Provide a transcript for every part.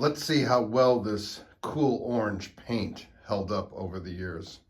Let's see how well this cool orange paint held up over the years.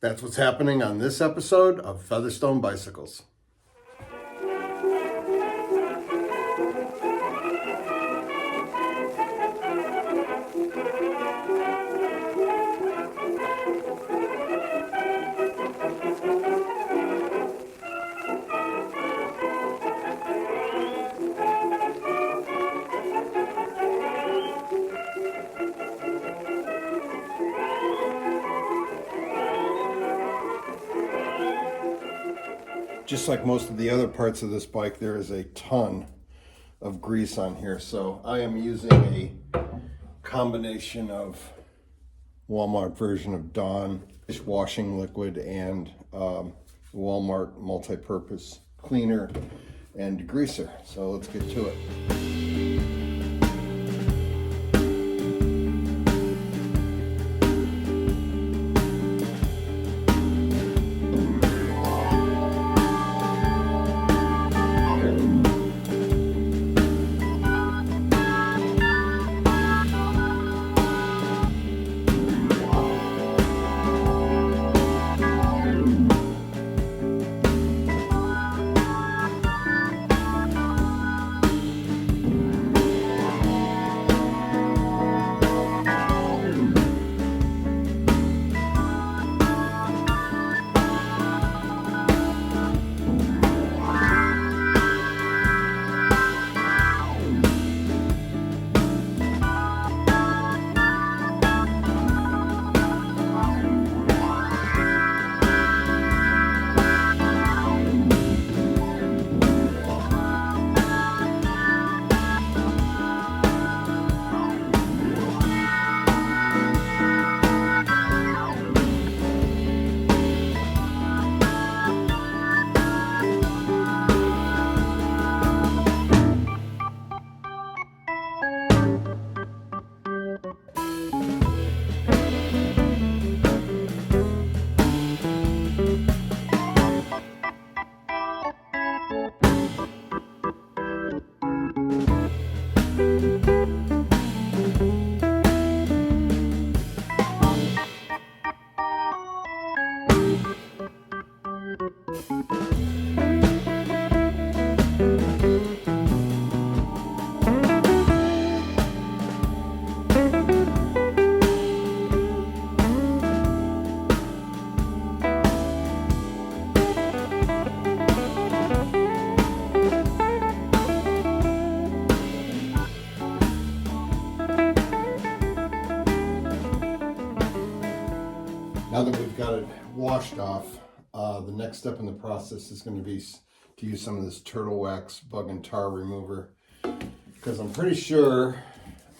That's what's happening on this episode of Featherstone Bicycles. Just like most of the other parts of this bike, there is a ton of grease on here. So I am using a combination of Walmart version of Dawn dishwashing liquid and Walmart multi-purpose cleaner and degreaser. So let's get to it. Now that we've got it washed off, the next step in the process is going to be to use some of this turtle wax bug and tar remover, because I'm pretty sure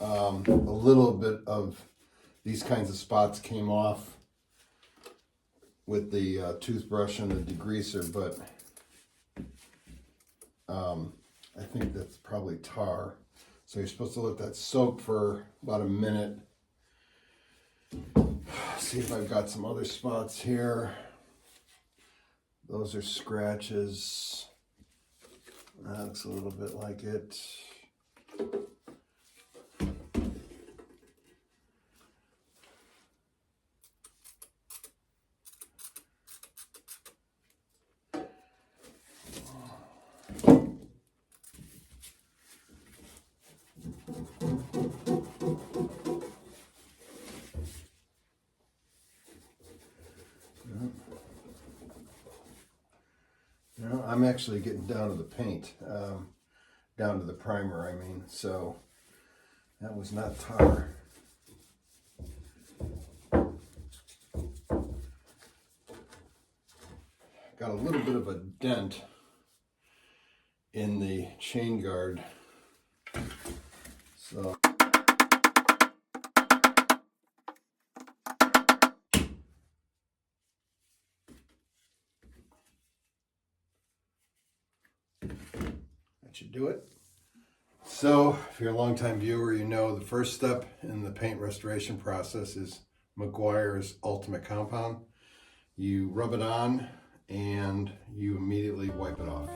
a little bit of these kinds of spots came off with the toothbrush and the degreaser, but I think that's probably tar. So you're supposed to let that soak for about a minute. See if I've got some other spots here. Those are scratches. That looks a little bit like it. I'm actually getting down to the paint, down to the primer, I mean, so that was not tar. Got a little bit of a dent in the chain guard, so that should do it. So if you're a longtime viewer, you know the first step in the paint restoration process is Meguiar's Ultimate Compound. You rub it on and you immediately wipe it off.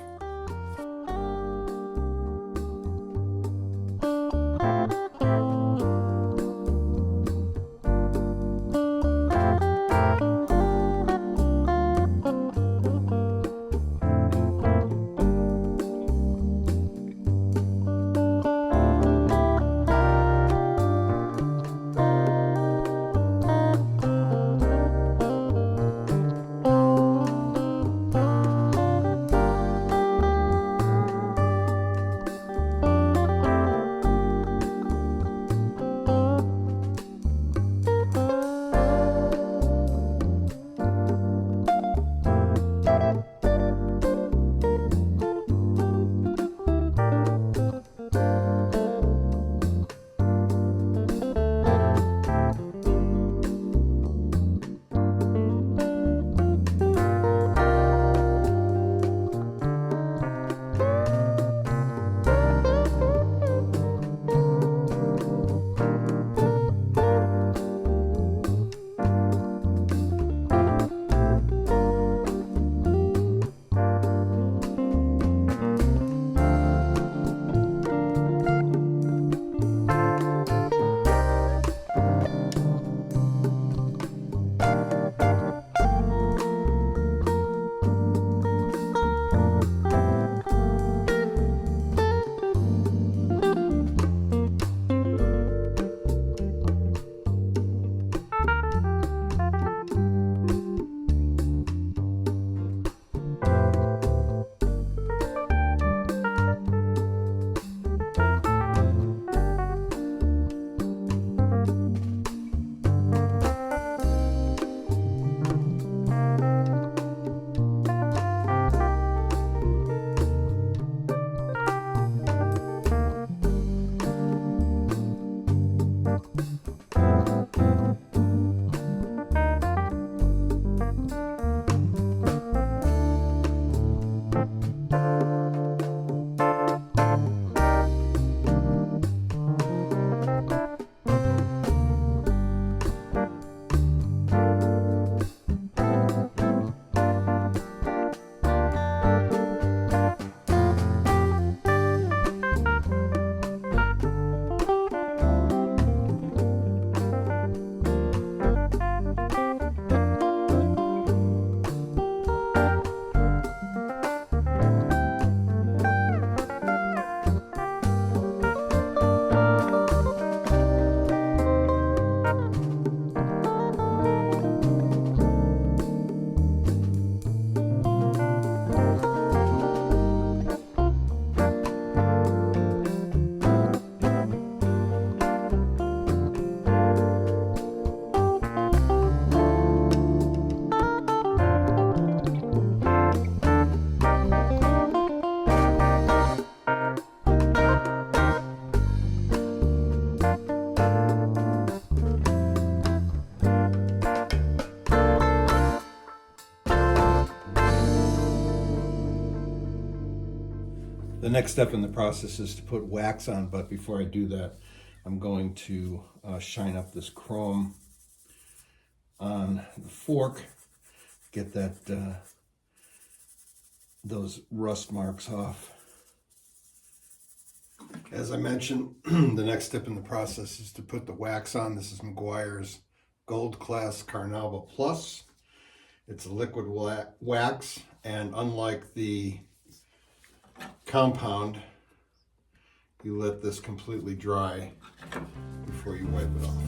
The next step in the process is to put wax on, but before I do that, I'm going to shine up this chrome on the fork, get that those rust marks off. As I mentioned, the next step in the process is to put the wax on. This is McGuire's Gold Class Carnauba Plus. It's a liquid wax, and unlike the compound, you let this completely dry before you wipe it off.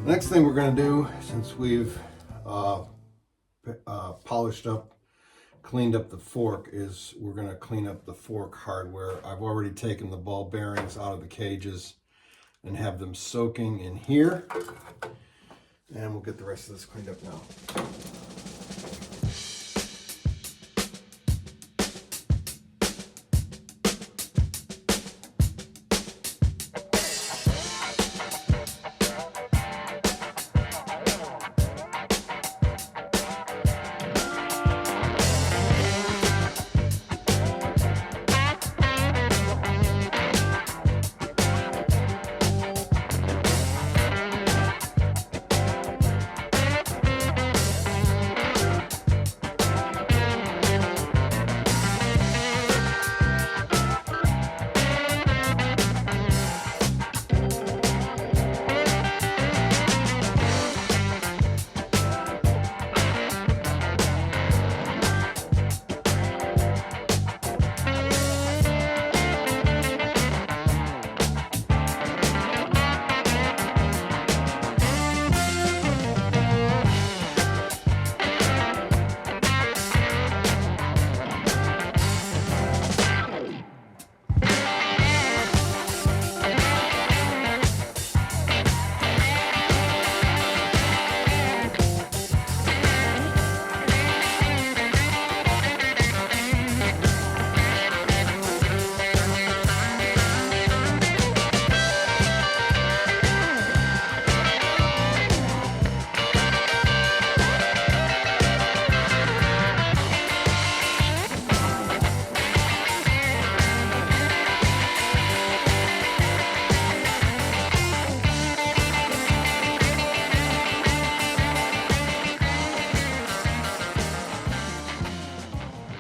Next thing we're going to do, since we've polished up, cleaned up the fork, is we're going to clean up the fork hardware. I've already taken the ball bearings out of the cages and have them soaking in here. And we'll get the rest of this cleaned up now.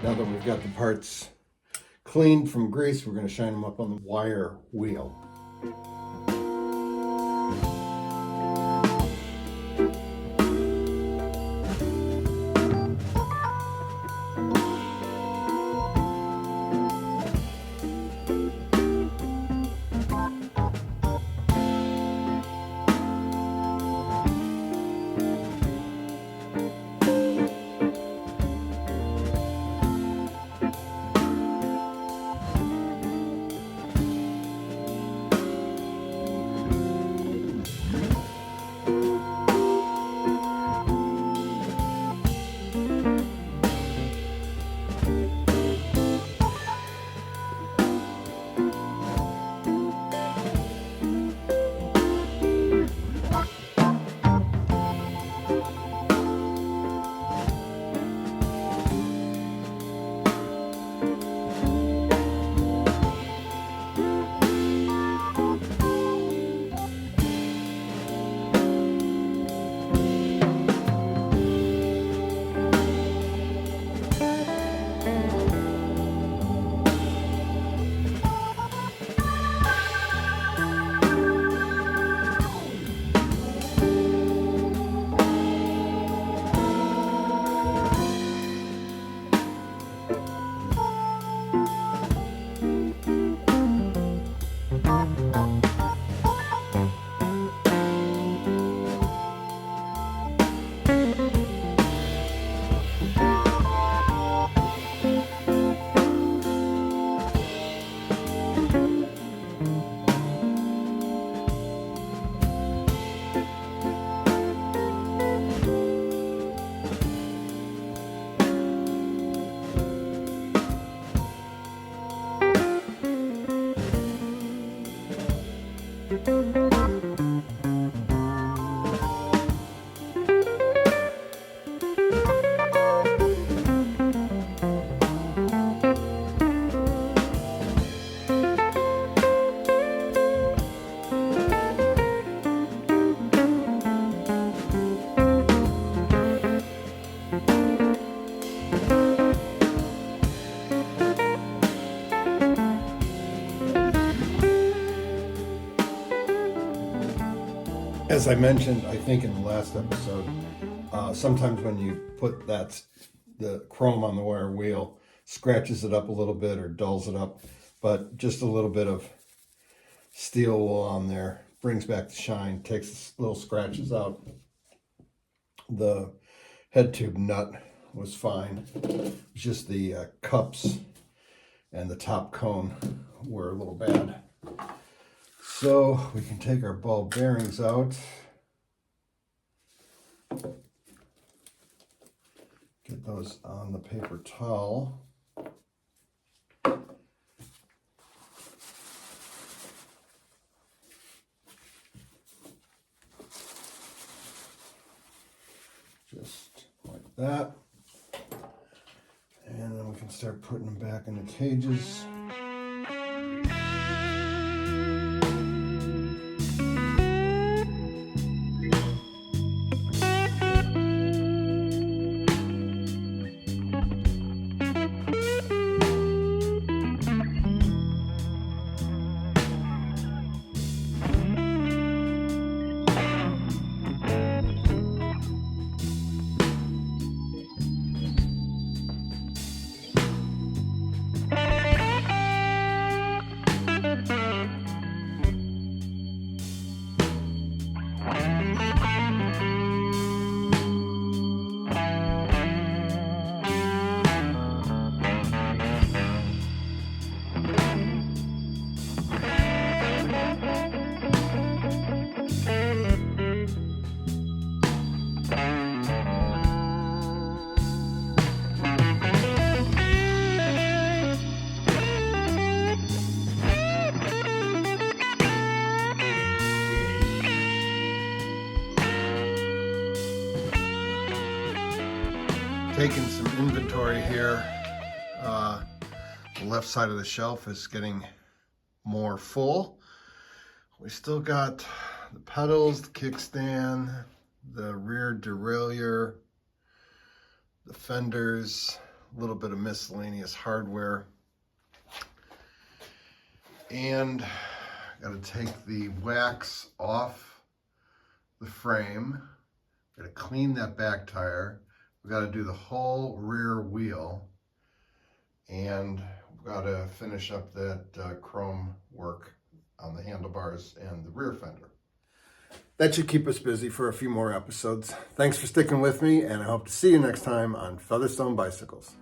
Now that we've got the parts cleaned from grease, we're going to shine them up on the wire wheel. As I mentioned, I think in the last episode, sometimes when you put the chrome on the wire wheel, scratches it up a little bit or dulls it up, but just a little bit of steel wool on there brings back the shine, takes the little scratches out. The head tube nut was fine. Just the cups and the top cone were a little bad. So we can take our ball bearings out. Get those on the paper towel. Just like that. And then we can start putting them back in the cages. Taking some inventory here. The left side of the shelf is getting more full. We still got the pedals, the kickstand, the rear derailleur, the fenders, little bit of miscellaneous hardware. And got to take the wax off the frame. Got to clean that back tire. We got to do the whole rear wheel. And we've got to finish up that chrome work on the handlebars and the rear fender. That should keep us busy for a few more episodes. Thanks for sticking with me, and I hope to see you next time on Featherstone Bicycles.